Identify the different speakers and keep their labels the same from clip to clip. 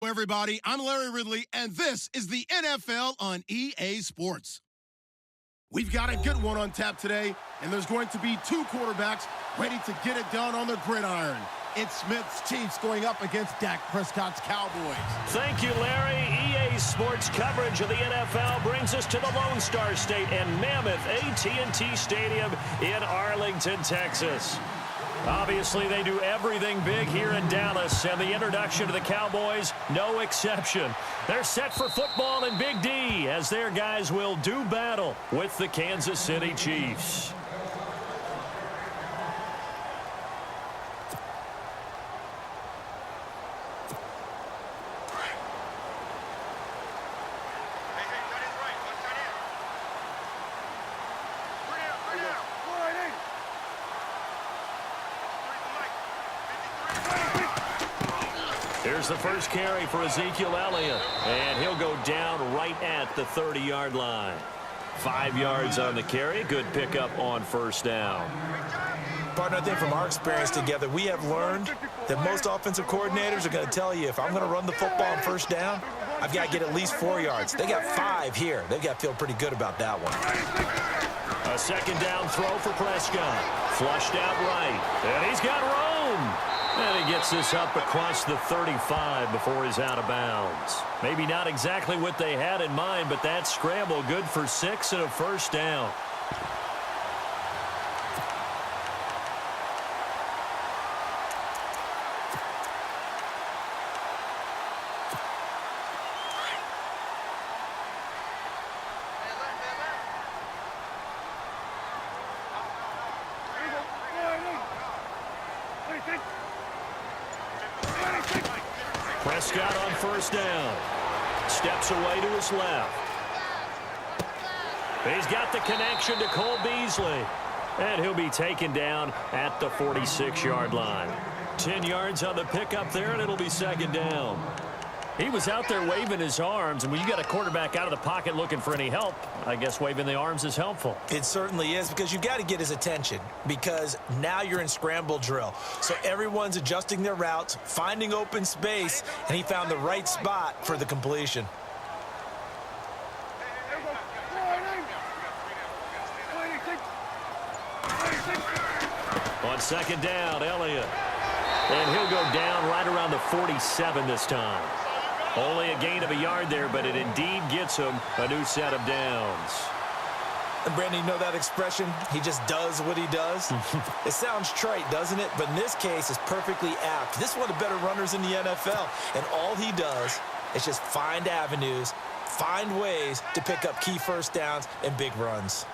Speaker 1: Hello, everybody. I'm Larry Ridley, and this is the NFL on EA Sports. We've got a good one on tap today, and there's going to be two quarterbacks ready to get it done on the gridiron. It's Smith's Chiefs going up against Dak Prescott's Cowboys.
Speaker 2: Thank you, Larry. EA Sports coverage of the NFL brings us to the Lone Star State and Mammoth AT&T Stadium in Arlington, Texas. Obviously, they do everything big here in Dallas, and the introduction to the Cowboys, no exception. They're set for football in Big D, as their guys will do battle with the Kansas City Chiefs. Here's the first carry for Ezekiel Elliott, and he'll go down right at the 30-yard line. 5 yards on the carry. Good pickup on first down.
Speaker 3: Partner, I think from our experience together, we have learned that most offensive coordinators are going to tell you, if I'm going to run the football on first down, I've got to get at least 4 yards. They got 5 here. They've got to feel pretty good about that one.
Speaker 2: A second down throw for Prescott. Flushed out right, and he's got room. And he gets this up across the 35 before he's out of bounds. Maybe not exactly what they had in mind, but that scramble good for 6 and a first down. Prescott on first down. Steps away to his left. He's got the connection to Cole Beasley. And he'll be taken down at the 46-yard line. 10 yards on the pickup there, and it'll be second down. He was out there waving his arms, and when you got a quarterback out of the pocket looking for any help, I guess waving the arms is helpful.
Speaker 3: It certainly is, because you've got to get his attention, because now you're in scramble drill. So everyone's adjusting their routes, finding open space, and he found the right spot for the completion.
Speaker 2: On second down, Elliott. And he'll go down right around the 47 this time. Only a gain of a yard there, but it indeed gets him a new set of downs.
Speaker 3: And Brandon, you know that expression? He just does what he does? It sounds trite, doesn't it? But in this case, it's perfectly apt. This is one of the better runners in the NFL. And all he does is just find avenues, find ways to pick up key first downs and big runs.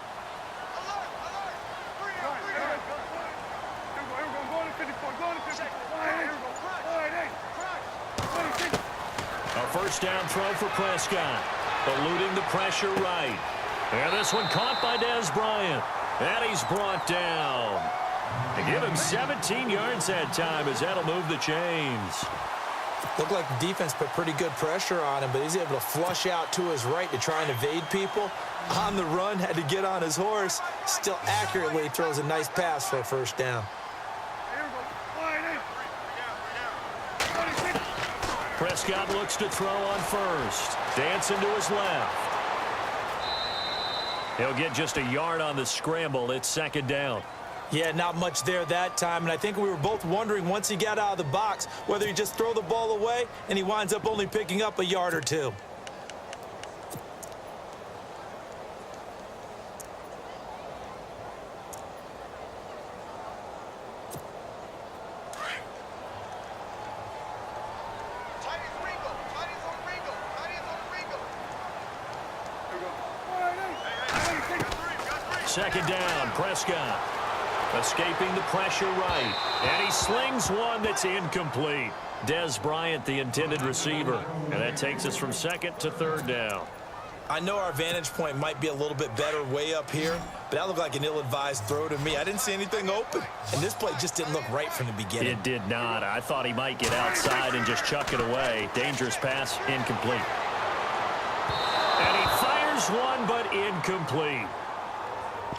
Speaker 2: First down throw for Prescott. Eluding the pressure right. And this one caught by Dez Bryant. And he's brought down. They give him 17 yards that time as that'll move the chains.
Speaker 3: Looked like the defense put pretty good pressure on him, but he's able to flush out to his right to try and evade people. On the run, had to get on his horse. Still accurately throws a nice pass for a first down.
Speaker 2: Prescott looks to throw on first. Dancing to his left. He'll get just a yard on the scramble. It's second down.
Speaker 3: Yeah, not much there that time, and I think we were both wondering once he got out of the box whether he just throw the ball away, and he winds up only picking up a yard or two.
Speaker 2: Second down, Prescott. Escaping the pressure right. And he slings one that's incomplete. Dez Bryant, the intended receiver. And that takes us from second to third down.
Speaker 3: I know our vantage point might be a little bit better way up here, but that looked like an ill-advised throw to me. I didn't see anything open, and this play just didn't look right from the beginning.
Speaker 2: It did not. I thought he might get outside and just chuck it away. Dangerous pass, incomplete. And he fires one, but incomplete.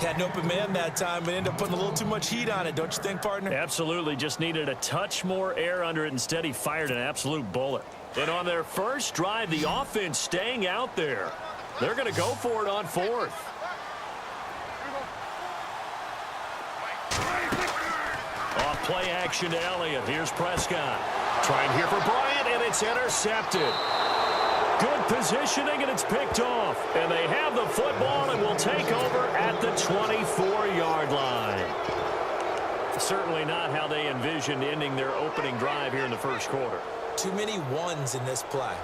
Speaker 3: Had an open man that time, but ended up putting a little too much heat on it, don't you think, partner?
Speaker 2: Absolutely. Just needed a touch more air under it. Instead, he fired an absolute bullet. And on their first drive, the offense staying out there. They're going to go for it on fourth. Off play action to Elliott. Here's Prescott. Trying here for Bryant, and it's intercepted. Good positioning, and it's picked off. And they have the football and will take over at the 24-yard line. Certainly not how they envisioned ending their opening drive here in the first quarter.
Speaker 3: Too many ones in this play.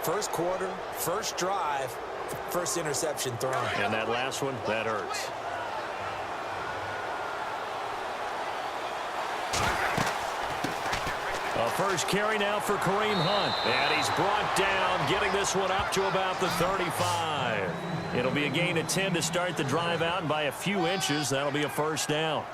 Speaker 3: First quarter, first drive, first interception thrown.
Speaker 2: And that last one, that hurts. A first carry now for Kareem Hunt. And he's brought down, getting this one up to about the 35. It'll be a gain of 10 to start the drive out, and by a few inches, that'll be a first down.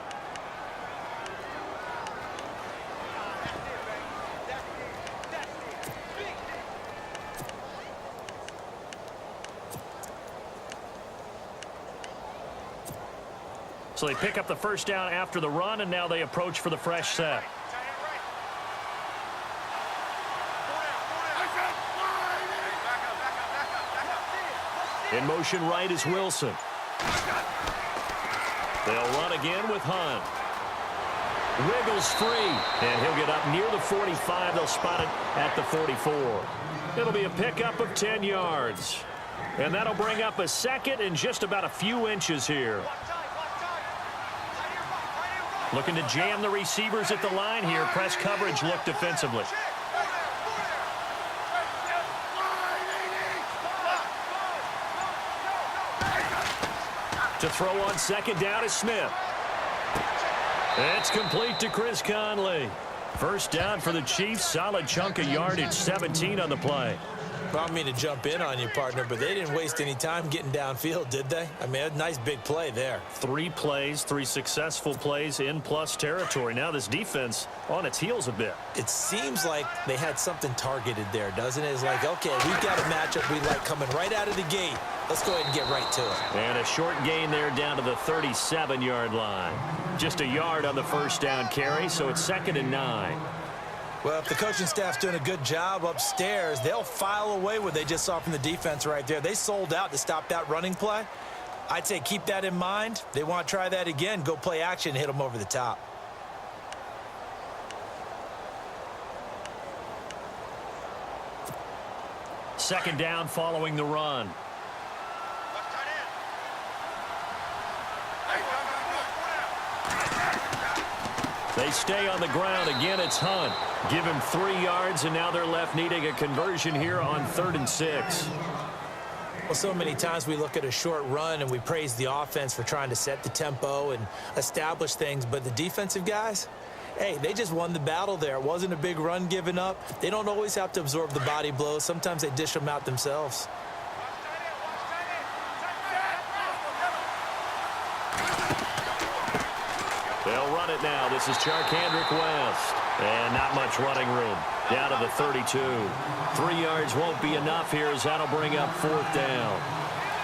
Speaker 2: So they pick up the first down after the run, and now they approach for the fresh set. In motion right is Wilson. They'll run again with Hunt. Wiggles free, and he'll get up near the 45. They'll spot it at the 44. It'll be a pickup of 10 yards. And that'll bring up a second and just about a few inches here. Looking to jam the receivers at the line here. Press coverage look defensively. To throw on second down is Smith. It's complete to Chris Conley. First down for the Chiefs. Solid chunk of yardage, 17 on the play.
Speaker 3: I don't mean to jump in on you, partner, but they didn't waste any time getting downfield, did they? I mean, a nice big play there.
Speaker 2: 3 plays, 3 successful plays in plus territory. Now this defense on its heels a bit.
Speaker 3: It seems like they had something targeted there, doesn't it? It's like, okay, we've got a matchup we like coming right out of the gate. Let's go ahead and get right to it.
Speaker 2: And a short gain there down to the 37-yard line. Just a yard on the first down carry, so it's 2nd and 9.
Speaker 3: Well, if the coaching staff's doing a good job upstairs, they'll file away what they just saw from the defense right there. They sold out to stop that running play. I'd say keep that in mind. They want to try that again. Go play action, hit them over the top.
Speaker 2: Second down following the run. They stay on the ground. Again, it's Hunt. Give him 3 yards, and now they're left needing a conversion here on 3rd and 6.
Speaker 3: Well, so many times we look at a short run and we praise the offense for trying to set the tempo and establish things, but the defensive guys, hey, they just won the battle there. It wasn't a big run given up. They don't always have to absorb the body blows. Sometimes they dish them out themselves.
Speaker 2: They'll run it now. This is Charkandrick West. And not much running room. Down to the 32. 3 yards won't be enough here as that'll bring up 4th down.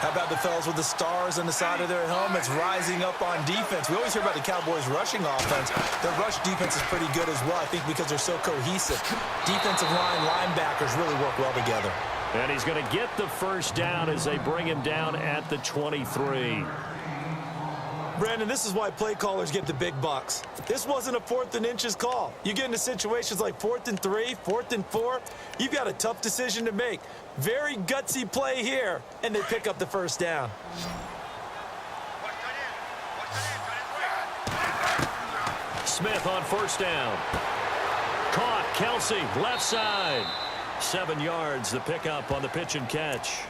Speaker 3: How about the fellas with the stars on the side of their helmets rising up on defense? We always hear about the Cowboys' rushing offense. Their rush defense is pretty good as well, I think, because they're so cohesive. Defensive line, linebackers really work well together.
Speaker 2: And he's going to get the first down as they bring him down at the 23.
Speaker 3: Brandon, this is why play callers get the big bucks. This wasn't a 4th and inches call. You get into situations like 4th and 3, 4th and 4. You've got a tough decision to make. Very gutsy play here, and they pick up the first down.
Speaker 2: Smith on first down. Caught. Kelsey, left side. 7 yards, the pickup on the pitch and catch.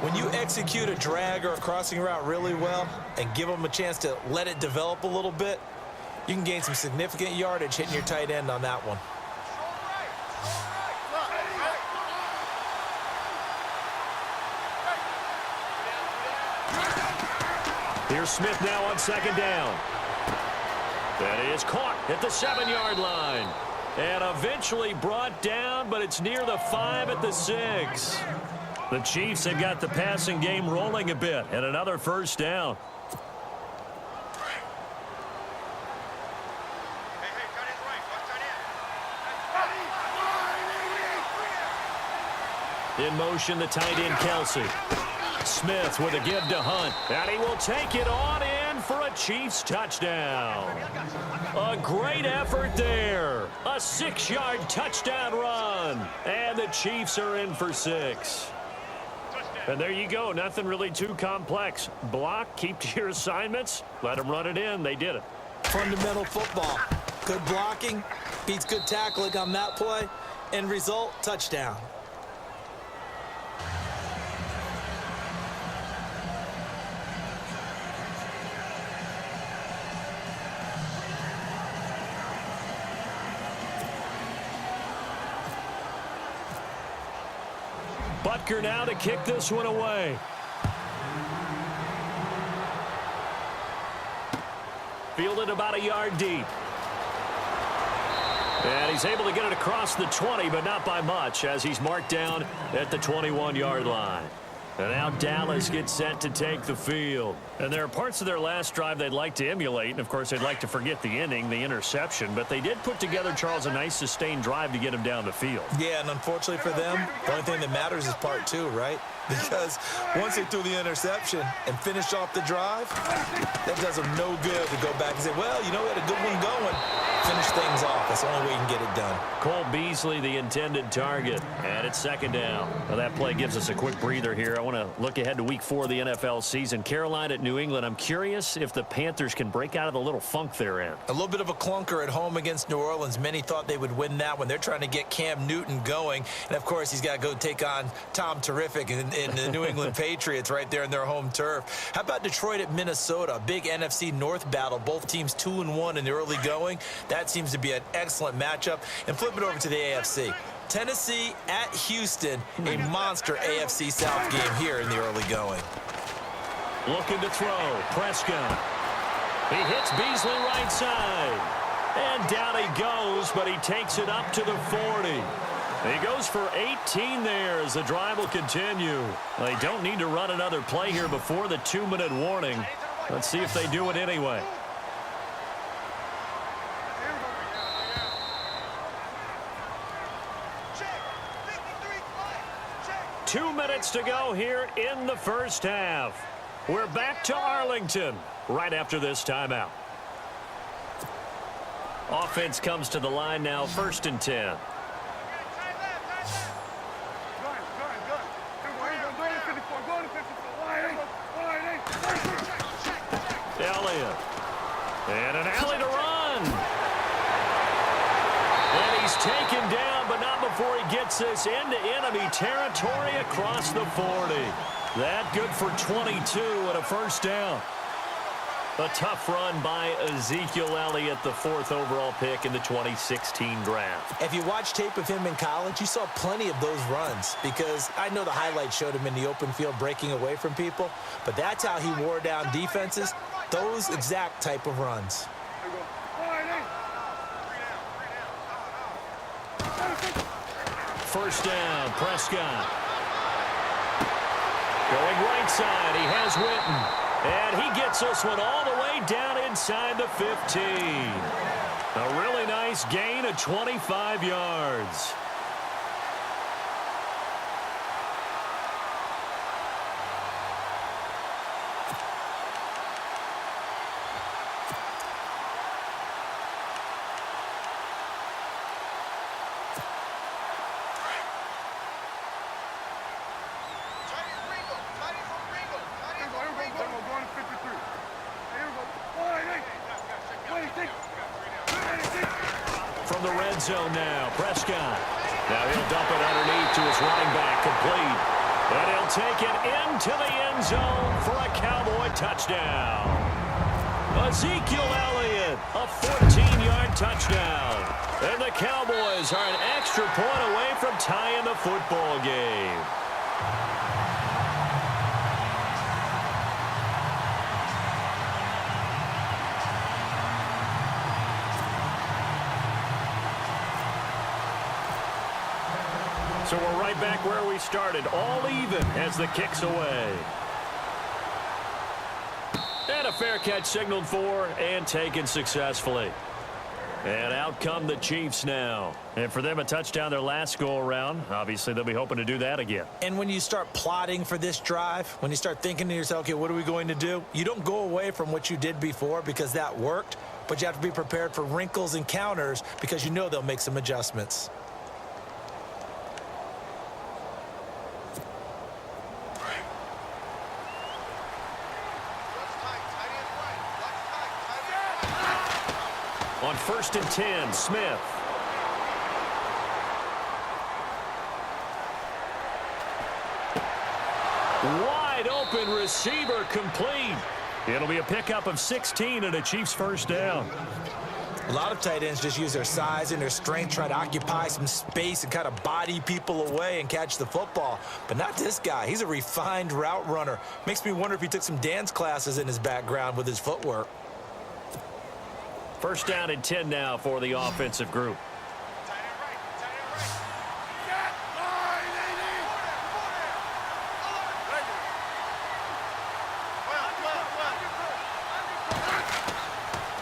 Speaker 3: When you execute a drag or a crossing route really well and give them a chance to let it develop a little bit, you can gain some significant yardage hitting your tight end on that one.
Speaker 2: Here's Smith now on second down. That is caught at the 7-yard line. And eventually brought down, but it's near the 5 at the 6. The Chiefs have got the passing game rolling a bit, and another first down. In motion, the tight end, Kelsey. Smith with a give to Hunt. And he will take it on in for a Chiefs touchdown. A great effort there. A 6-yard touchdown run. And the Chiefs are in for 6. And there you go. Nothing really too complex. Block, keep to your assignments, let them run it in. They did it.
Speaker 3: Fundamental football. Good blocking, beats good tackling on that play. End result, touchdown.
Speaker 2: Butker now to kick this one away. Fielded about a yard deep. And he's able to get it across the 20, but not by much, as he's marked down at the 21-yard line. And now Dallas gets set to take the field. And there are parts of their last drive they'd like to emulate. And, of course, they'd like to forget the inning, the interception. But they did put together, Charles, a nice sustained drive to get him down the field.
Speaker 3: Yeah, and unfortunately for them, the only thing that matters is part 2, right? Because once they threw the interception and finished off the drive, that does them no good to go back and say, well, you know, we had a good one going. Finish things off. That's the only way you can get it done.
Speaker 2: Cole Beasley, the intended target. And it's second down. Well, that play gives us a quick breather here. I want to look ahead to week 4 of the NFL season. Carolina at New England. I'm curious if the Panthers can break out of the little funk they're in.
Speaker 3: A little bit of a clunker at home against New Orleans. Many thought they would win that one. They're trying to get Cam Newton going. And, of course, he's got to go take on Tom Terrific in the New England Patriots right there in their home turf. How about Detroit at Minnesota? Big NFC North battle. Both teams 2-1 in the early going. That seems to be an excellent matchup. And flip it over to the AFC. Tennessee at Houston, a monster AFC South game here in the early going.
Speaker 2: Looking to throw. Prescott. He hits Beasley right side. And down he goes, but he takes it up to the 40. He goes for 18 there as the drive will continue. They don't need to run another play here before the 2-minute warning. Let's see if they do it anyway. Two minutes to go here in the first half. We're back to Arlington right after this timeout. Offense comes to the line now, 1st and 10. Elliott. And an alley to run. And he's taken down, but not before he gets this into enemy territory across the 40. That good for 22 and a first down. A tough run by Ezekiel Elliott, the 4th overall pick in the 2016 draft.
Speaker 3: If you watch tape of him in college, you saw plenty of those runs because I know the highlights showed him in the open field breaking away from people, but that's how he wore down defenses, those exact type of runs.
Speaker 2: First down, Prescott. Going right side, he has Witten. And he gets this one all the way down inside the 15. A really nice gain of 25 yards. From the red zone now, Prescott. Now he'll dump it underneath to his running back, complete. And he'll take it into the end zone for a Cowboy touchdown. Ezekiel Elliott, a 14-yard touchdown. And the Cowboys are an extra point away from tying the football game. So we're right back where we started, all even as the kick's away. And a fair catch signaled for and taken successfully. And out come the Chiefs now. And for them, a touchdown their last go-around. Obviously, they'll be hoping to do that again.
Speaker 3: And when you start plotting for this drive, when you start thinking to yourself, okay, what are we going to do? You don't go away from what you did before because that worked, but you have to be prepared for wrinkles and counters because you know they'll make some adjustments.
Speaker 2: On 1st and 10, Smith. Wide open receiver complete. It'll be a pickup of 16 and a Chiefs first down.
Speaker 3: A lot of tight ends just use their size and their strength, try to occupy some space and kind of body people away and catch the football. But not this guy. He's a refined route runner. Makes me wonder if he took some dance classes in his background with his footwork.
Speaker 2: First down and 10 now for the offensive group.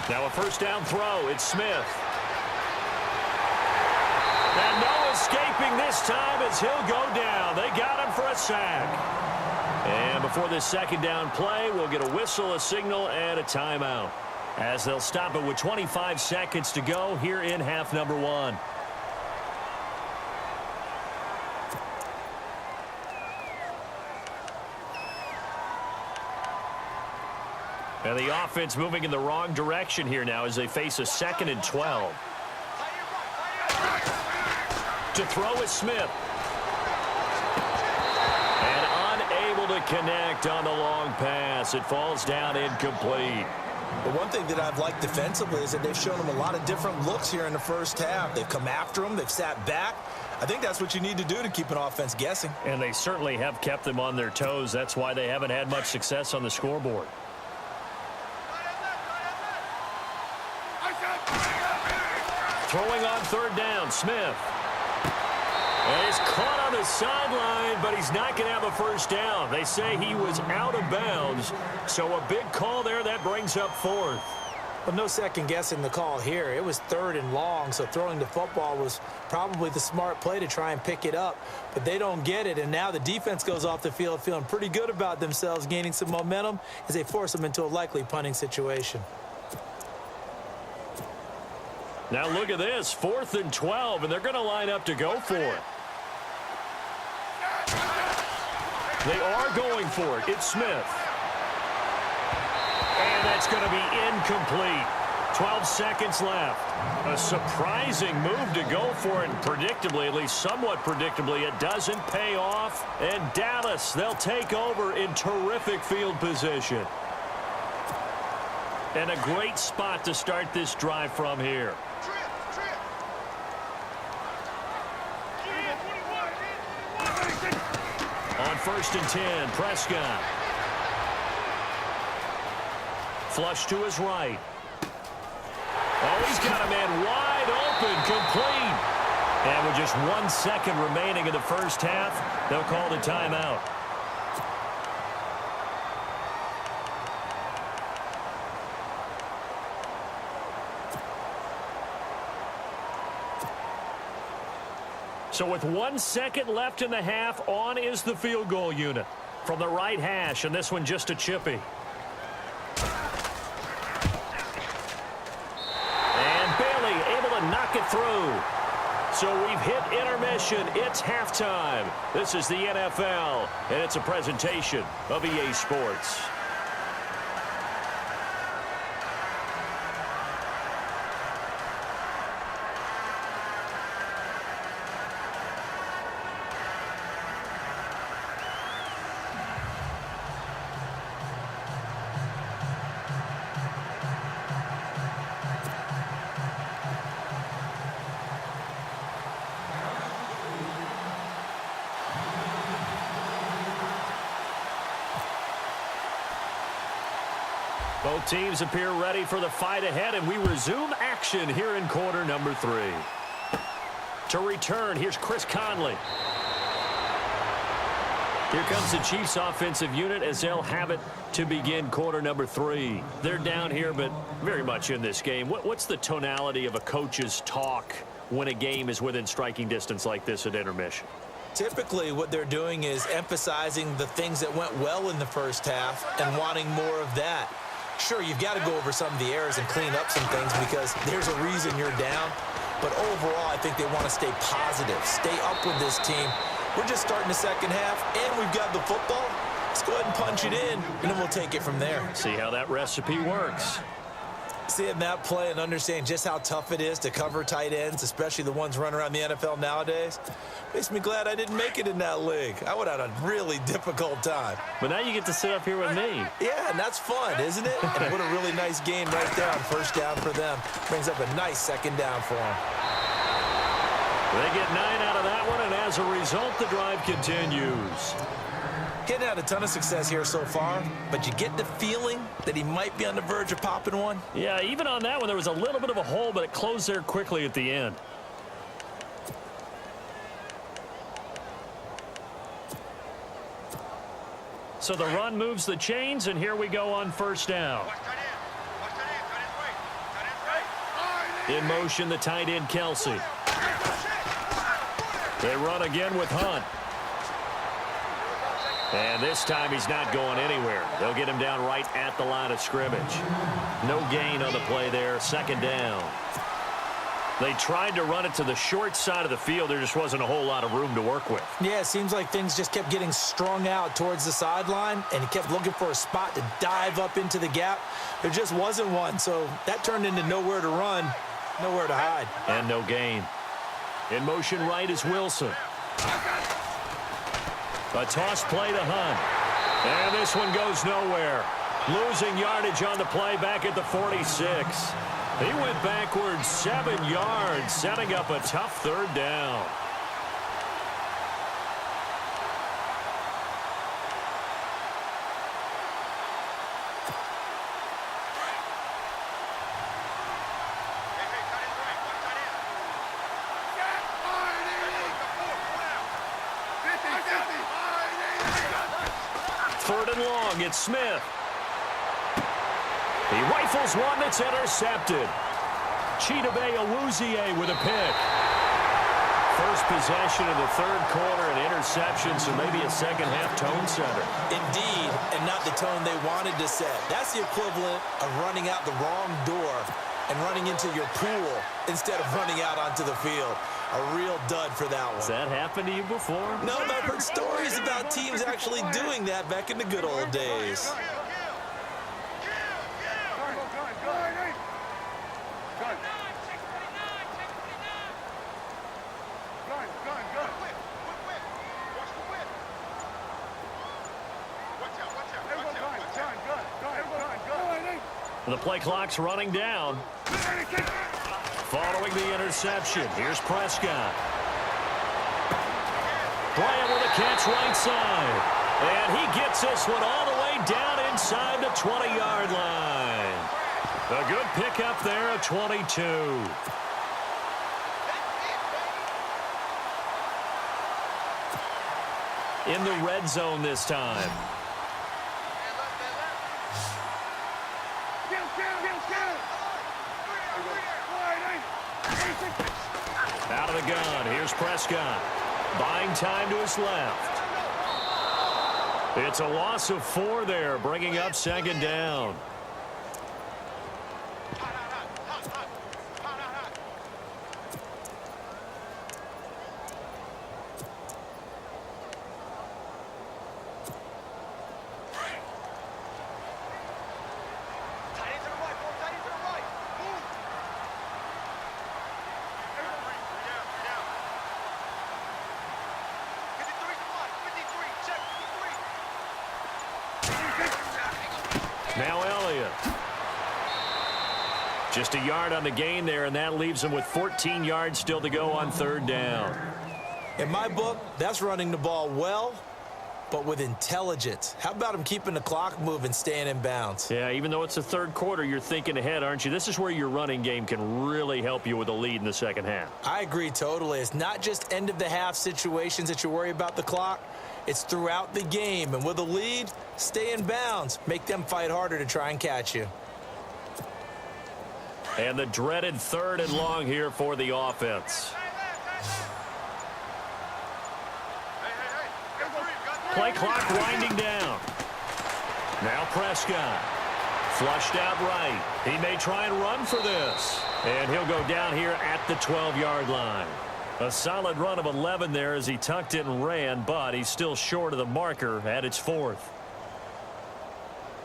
Speaker 2: Now a first down throw. It's Smith. And no escaping this time as he'll go down. They got him for a sack. And before this second down play, we'll get a whistle, a signal, and a timeout, as they'll stop it with 25 seconds to go here in half number 1. And the offense moving in the wrong direction here now as they face a 2nd and 12. To throw is Smith. And unable to connect on the long pass. It falls down incomplete.
Speaker 3: But one thing that I've liked defensively is that they've shown him a lot of different looks here in the first half. They've come after him. They've sat back. I think that's what you need to do to keep an offense guessing.
Speaker 2: And they certainly have kept them on their toes. That's why they haven't had much success on the scoreboard. Throwing on 3rd down, Smith. And he's caught on the sideline, but he's not going to have a first down. They say he was out of bounds, so a big call there. That brings up 4th.
Speaker 3: Well, no second guessing the call here. It was 3rd and long, so throwing the football was probably the smart play to try and pick it up. But they don't get it, and now the defense goes off the field feeling pretty good about themselves, gaining some momentum as they force them into a likely punting situation.
Speaker 2: Now look at this, 4th and 12, and they're going to line up to go for it. They are going for it. It's Smith. And that's going to be incomplete. 12 seconds left. A surprising move to go for it, and predictably, at least somewhat predictably, it doesn't pay off. And Dallas, they'll take over in terrific field position. And a great spot to start this drive from here. On 1st and 10, Prescott. Flush to his right. Oh, he's got a man wide open, complete. And with just 1 second remaining in the first half, they'll call the timeout. So with 1 second left in the half, on is the field goal unit from the right hash, and this one just a chippy. And Bailey able to knock it through. So we've hit intermission. It's halftime. This is the NFL, and it's a presentation of EA Sports. Both teams appear ready for the fight ahead, and we resume action here in quarter number 3. To return, here's Chris Conley. Here comes the Chiefs offensive unit as they'll have it to begin quarter number 3. They're down here, but very much in this game. What's the tonality of a coach's talk when a game is within striking distance like this at intermission?
Speaker 3: Typically, what they're doing is emphasizing the things that went well in the first half and wanting more of that. Sure, you've got to go over some of the errors and clean up some things because there's a reason you're down. But overall, I think they want to stay positive, stay up with this team. We're just starting the second half, and we've got the football. Let's go ahead and punch it in, and then we'll take it from there.
Speaker 2: See how that recipe works.
Speaker 3: Seeing that play and understanding just how tough it is to cover tight ends, especially the ones running around the NFL nowadays, makes me glad I didn't make it in that league. I would have had a really difficult time.
Speaker 2: But now you get to sit up here with me.
Speaker 3: Yeah, and that's fun, isn't it? And what a really nice game right there on first down for them. Brings up a nice second down for them.
Speaker 2: They get 9 out of that one, and as a result, the drive continues.
Speaker 3: Getting had a ton of success here so far, but you get the feeling that he might be on the verge of popping one.
Speaker 2: Yeah, even on that one, there was a little bit of a hole, but it closed there quickly at the end. So the run moves the chains, and here we go on first down. In motion, the tight end, Kelsey. They run again with Hunt. And this time he's not going anywhere. They'll get him down right at the line of scrimmage. No gain on the play there. Second down. They tried to run it to the short side of the field. There just wasn't a whole lot of room to work with.
Speaker 3: Yeah, it seems like things just kept getting strung out towards the sideline, and he kept looking for a spot to dive up into the gap. There just wasn't one, so that turned into nowhere to run, nowhere to hide.
Speaker 2: And no gain. In motion right is Wilson. A toss play to Hunt. And this one goes nowhere. Losing yardage on the play back at the 46. He went backwards 7 yards, setting up a tough third down. Third and long, it's Smith. He rifles one that's intercepted. Chidobe Awuzie with a pick. First possession of the third quarter, an interception, so maybe a second-half tone setter.
Speaker 3: Indeed, and not the tone they wanted to set. That's the equivalent of running out the wrong door and running into your pool instead of running out onto the field. A real dud for that one.
Speaker 2: Has that happened to you before?
Speaker 3: No, but I've heard stories about teams actually doing that back in the good old days.
Speaker 2: The play clock's running down. Following the interception, here's Prescott. Bryant with a catch right side. And he gets this one all the way down inside the 20-yard line. A good pickup there at 22. In the red zone this time. Out of the gun, here's Prescott. Buying time to his left. It's a loss of 4 there, bringing up second down. Now Elliott. Just a yard on the gain there, and that leaves him with 14 yards still to go on third down.
Speaker 3: In my book, that's running the ball well, but with intelligence. How about him keeping the clock moving, staying in bounds?
Speaker 2: Yeah, even though it's the third quarter, you're thinking ahead, aren't you? This is where your running game can really help you with a lead in the second half.
Speaker 3: I agree totally. It's not just end-of-the-half situations that you worry about the clock. It's throughout the game, and with a lead, stay in bounds. Make them fight harder to try and catch you.
Speaker 2: And the dreaded 3rd and long here for the offense. Play clock winding down. Now Prescott. Flushed out right. He may try and run for this. And he'll go down here at the 12-yard line. A solid run of 11 there as he tucked it and ran, but he's still short of the marker at its 4th.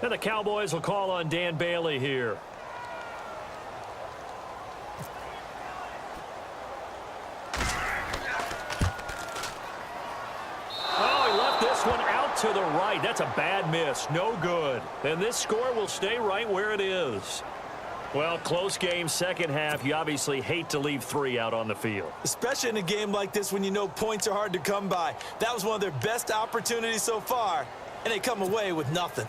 Speaker 2: And the Cowboys will call on Dan Bailey here. One out to the right. That's a bad miss. No good. And this score will stay right where it is. Well, close game, second half. You obviously hate to leave 3 out on the field.
Speaker 3: Especially in a game like this when you know points are hard to come by. That was one of their best opportunities so far, and they come away with nothing.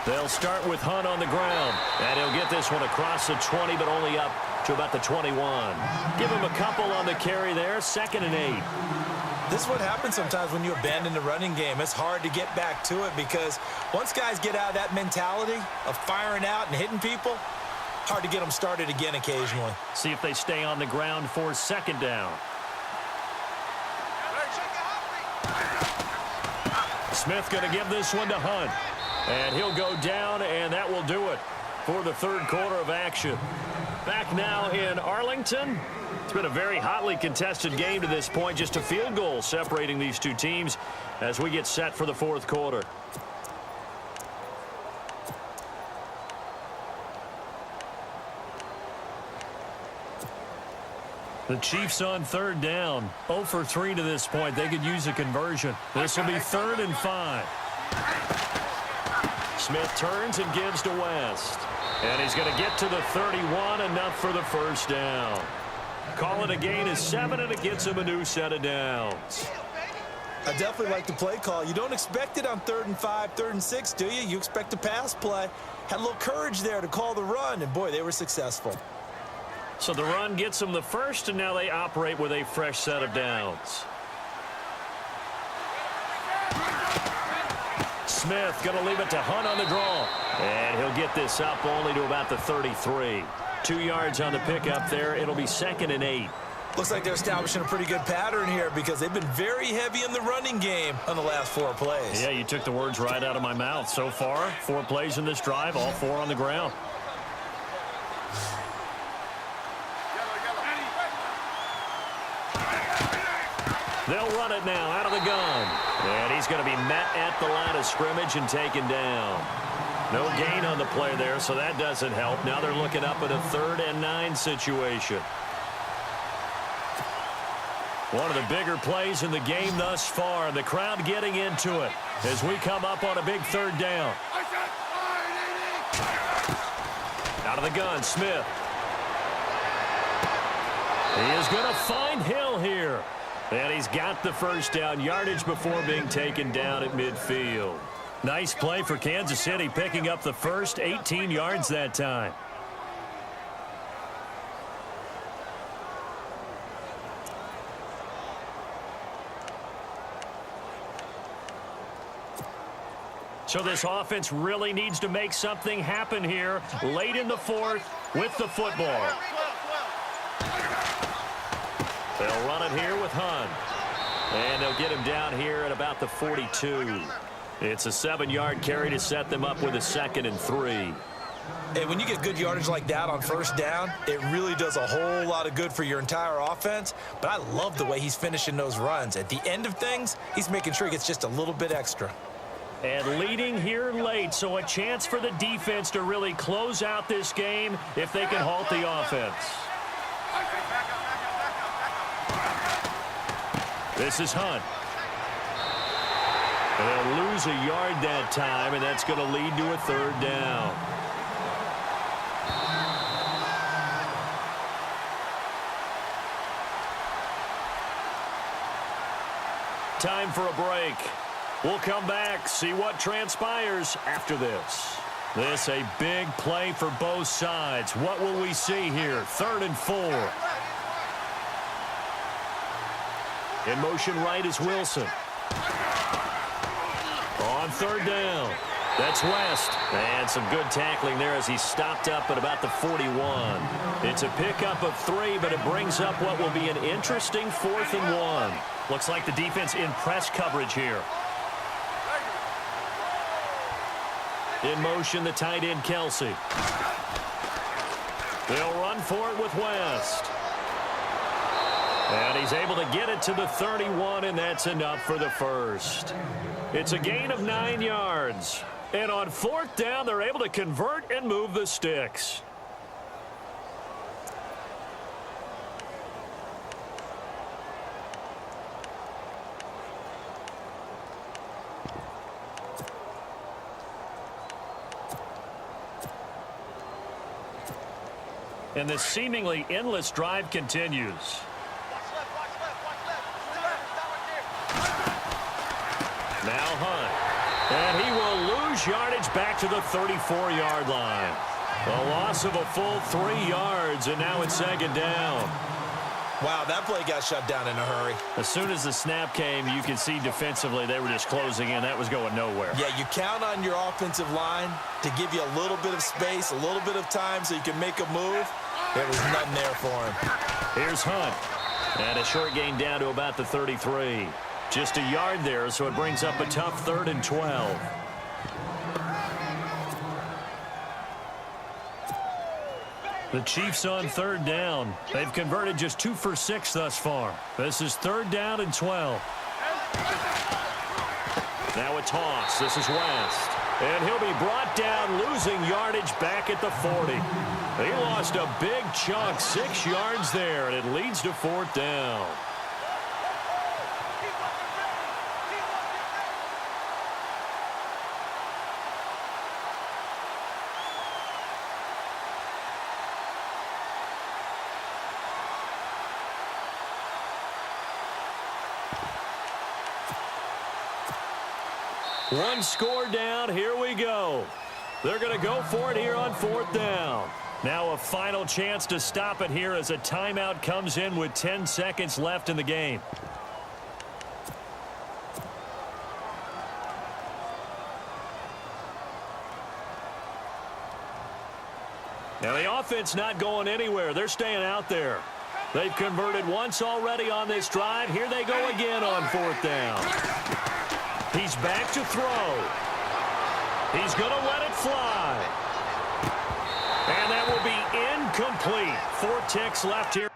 Speaker 2: They'll start with Hunt on the ground, and he'll get this one across the 20, but only up to about the 21. Give him a couple on the carry there, 2nd and 8.
Speaker 3: This is what happens sometimes when you abandon the running game. It's hard to get back to it because once guys get out of that mentality of firing out and hitting people, hard to get them started again occasionally.
Speaker 2: See if they stay on the ground for 2nd down. Smith going to give this one to Hunt. And he'll go down, and that will do it for the 3rd quarter of action. Back now in Arlington. It's been a very hotly contested game to this point. Just a field goal separating these two teams as we get set for the 4th quarter. The Chiefs on 3rd down. 0 for 3 to this point. They could use a conversion. This will be 3rd and 5. Smith turns and gives to West. And he's going to get to the 31, enough for the 1st down. Call it a gain of 7, and it gets him a new set of downs.
Speaker 3: I definitely like the play call. You don't expect it on 3rd and 5, 3rd and 6, do you? You expect a pass play. Had a little courage there to call the run, and boy, they were successful.
Speaker 2: So the run gets them the 1st, and now they operate with a fresh set of downs. Smith going to leave it to Hunt on the draw. And he'll get this up only to about the 33. 2 yards on the pickup there. It'll be 2nd and 8.
Speaker 3: Looks like they're establishing a pretty good pattern here because they've been very heavy in the running game on the last 4 plays.
Speaker 2: Yeah, you took the words right out of my mouth. So far, 4 plays in this drive, all 4 on the ground. They'll run it now out of the gun. And he's going to be met at the line of scrimmage and taken down. No gain on the play there, so that doesn't help. Now they're looking up at a 3rd and 9 situation. One of the bigger plays in the game thus far, and the crowd getting into it as we come up on a big 3rd down. Out of the gun, Smith. He is going to find Hill here. And he's got the 1st down, yardage before being taken down at midfield. Nice play for Kansas City, picking up the 1st, 18 yards that time. So this offense really needs to make something happen here late in the 4th with the football. They'll run it here with Hunt. And they'll get him down here at about the 42. It's a 7-yard carry to set them up with a 2nd and 3.
Speaker 3: Hey, when you get good yardage like that on 1st down, it really does a whole lot of good for your entire offense. But I love the way he's finishing those runs. At the end of things, he's making sure he gets just a little bit extra.
Speaker 2: And leading here late, so a chance for the defense to really close out this game if they can halt the offense. This is Hunt. And they'll lose a yard that time, and that's going to lead to a 3rd down. Time for a break. We'll come back, see what transpires after this. This a big play for both sides. What will we see here? 3rd and 4. In motion right is Wilson. On 3rd down. That's West. And some good tackling there as he stopped up at about the 41. It's a pickup of 3, but it brings up what will be an interesting 4th and 1. Looks like the defense in press coverage here. In motion, the tight end, Kelsey. They'll run for it with West. And he's able to get it to the 31, and that's enough for the first. It's a gain of 9 yards. And on 4th down, they're able to convert and move the sticks. And this seemingly endless drive continues. Now Hunt. And he will lose yardage back to the 34-yard line. A loss of a full 3 yards, and now it's 2nd down.
Speaker 3: Wow, that play got shut down in a hurry.
Speaker 2: As soon as the snap came, you could see defensively they were just closing in. That was going nowhere.
Speaker 3: Yeah, you count on your offensive line to give you a little bit of space, a little bit of time so you can make a move. There was nothing there for him.
Speaker 2: Here's Hunt. And a short gain down to about the 33. Just a yard there, so it brings up a tough 3rd and 12. The Chiefs on 3rd down. They've converted just 2 for 6 thus far. This is 3rd down and 12. Now a toss. This is West. And he'll be brought down, losing yardage back at the 40. He lost a big chunk, 6 yards there, and it leads to 4th down. One score down. Here we go. They're going to go for it here on 4th down. Now a final chance to stop it here as a timeout comes in with 10 seconds left in the game. Now the offense not going anywhere. They're staying out there. They've converted once already on this drive. Here they go again on 4th down. He's back to throw. He's going to let it fly. And that will be incomplete. 4 ticks left here.